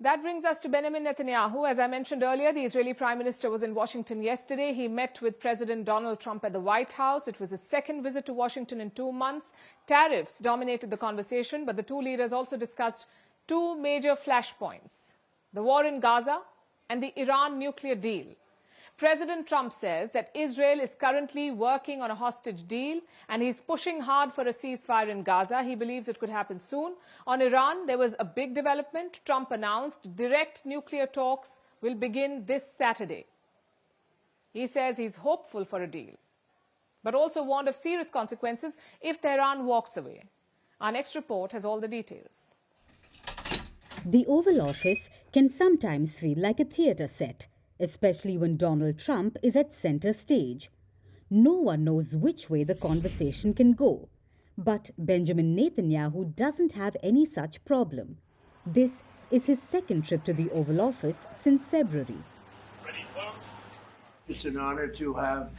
That brings us to Benjamin Netanyahu. As I mentioned earlier, the Israeli Prime Minister was in Washington yesterday. He met with President Donald Trump at the White House. It was his second visit to Washington in 2 months. Tariffs dominated the conversation, but the two leaders also discussed two major flashpoints: the war in Gaza and the Iran nuclear deal. President Trump says that Israel is currently working on a hostage deal and he's pushing hard for a ceasefire in Gaza. He believes it could happen soon. On Iran, there was a big development. Trump announced direct nuclear talks will begin this Saturday. He says he's hopeful for a deal, but also warned of serious consequences if Tehran walks away. Our next report has all the details. The Oval Office can sometimes feel like a theatre set, especially when Donald Trump is at center stage. No one knows which way the conversation can go. But Benjamin Netanyahu doesn't have any such problem. This is his second trip to the Oval Office since February. It's an honor to have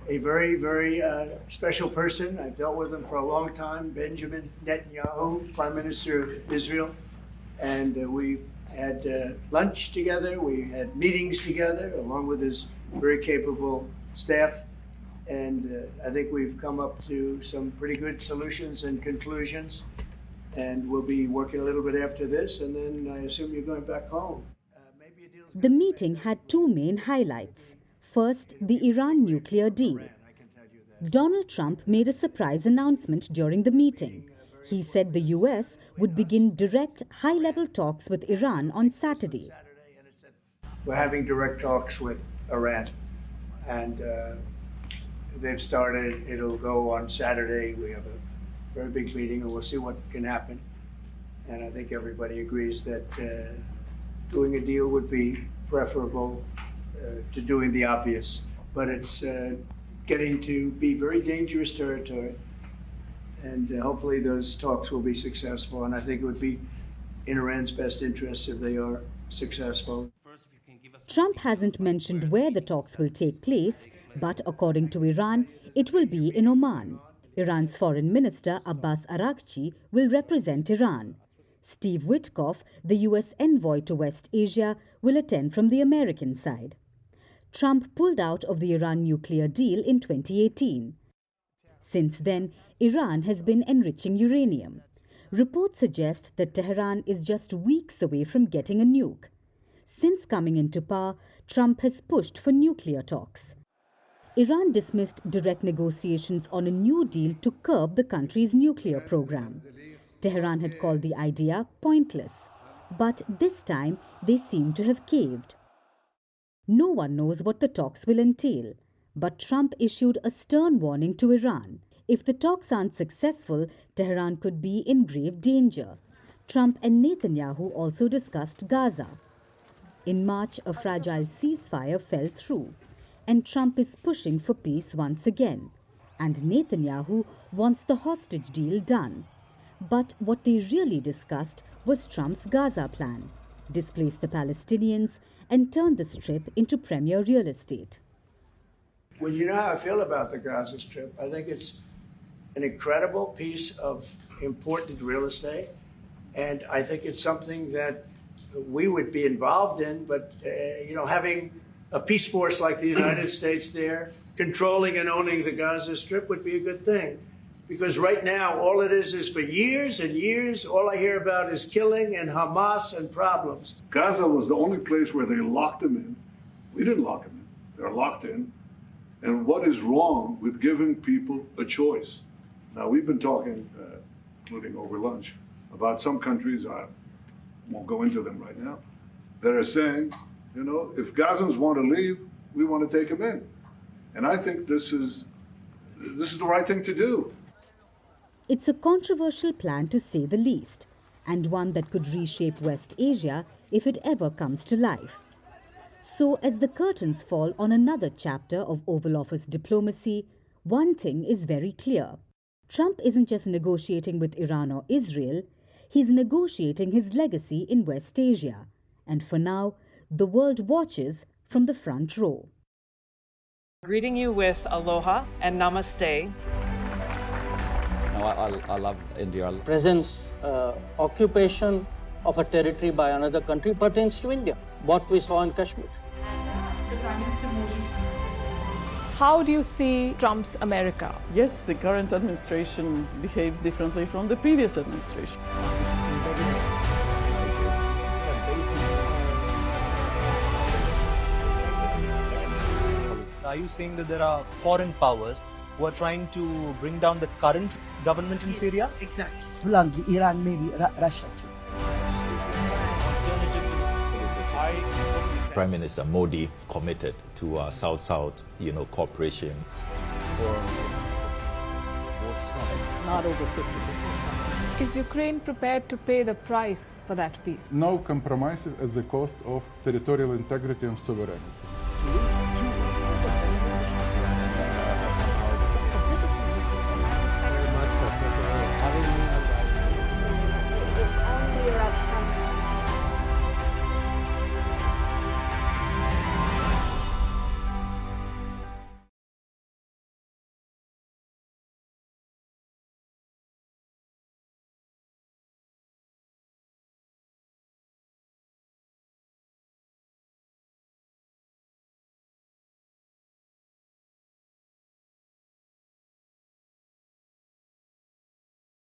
a very, very special person. I've dealt with him for a long time, Benjamin Netanyahu, Prime Minister of Israel. And we had lunch together, we had meetings together, along with his very capable staff. And I think we've come up to some pretty good solutions and conclusions. And we'll be working a little bit after this, and then I assume you're going back home. The meeting had two main highlights. First, the Iran nuclear deal. Donald Trump made a surprise announcement during the meeting. He said the US would begin direct high-level talks with Iran on Saturday. We're having direct talks with Iran, and they've started. It'll go on Saturday. We have a very big meeting, and we'll see what can happen. And I think everybody agrees that doing a deal would be preferable to doing the obvious. But it's getting to be very dangerous territory. And hopefully those talks will be successful. And I think it would be in Iran's best interest if they are successful. Trump hasn't mentioned where the talks will take place, but according to Iran, it will be in Oman. Iran's Foreign Minister Abbas Araghchi will represent Iran. Steve Witkoff, the US envoy to West Asia, will attend from the American side. Trump pulled out of the Iran nuclear deal in 2018. Since then, Iran has been enriching uranium. Reports suggest that Tehran is just weeks away from getting a nuke. Since coming into power, Trump has pushed for nuclear talks. Iran dismissed direct negotiations on a new deal to curb the country's nuclear program. Tehran had called the idea pointless, but this time they seem to have caved. No one knows what the talks will entail, but Trump issued a stern warning to Iran. If the talks aren't successful, Tehran could be in grave danger. Trump and Netanyahu also discussed Gaza. In March, a fragile ceasefire fell through, and Trump is pushing for peace once again. And Netanyahu wants the hostage deal done. But what they really discussed was Trump's Gaza plan: displace the Palestinians and turn the Strip into premier real estate. Well, you know how I feel about the Gaza Strip. I think it's an incredible piece of important real estate, and I think it's something that we would be involved in. But having a peace force like the United States there, controlling and owning the Gaza Strip, would be a good thing. Because right now, all it is for years and years, all I hear about is killing and Hamas and problems. Gaza was the only place where they locked them in. We didn't lock them in. They're locked in. And what is wrong with giving people a choice? Now, we've been talking, including over lunch, about some countries, I won't go into them right now, that are saying, if Gazans want to leave, we want to take them in. And I think this is the right thing to do. It's a controversial plan, to say the least, and one that could reshape West Asia if it ever comes to life. So, as the curtains fall on another chapter of Oval Office diplomacy, one thing is very clear. Trump isn't just negotiating with Iran or Israel, he's negotiating his legacy in West Asia. And for now, the world watches from the front row. Greeting you with aloha and namaste. I love India. Presence, occupation of a territory by another country pertains to India, what we saw in Kashmir. How do you see Trump's America? Yes, the current administration behaves differently from the previous administration. Are you saying that there are foreign powers who are trying to bring down the current government in Syria? Exactly. Bluntly, Iran, maybe Russia too. Prime Minister Modi committed to South-South, cooperation. Not over 50%. Is Ukraine prepared to pay the price for that peace? No compromises at the cost of territorial integrity and sovereignty.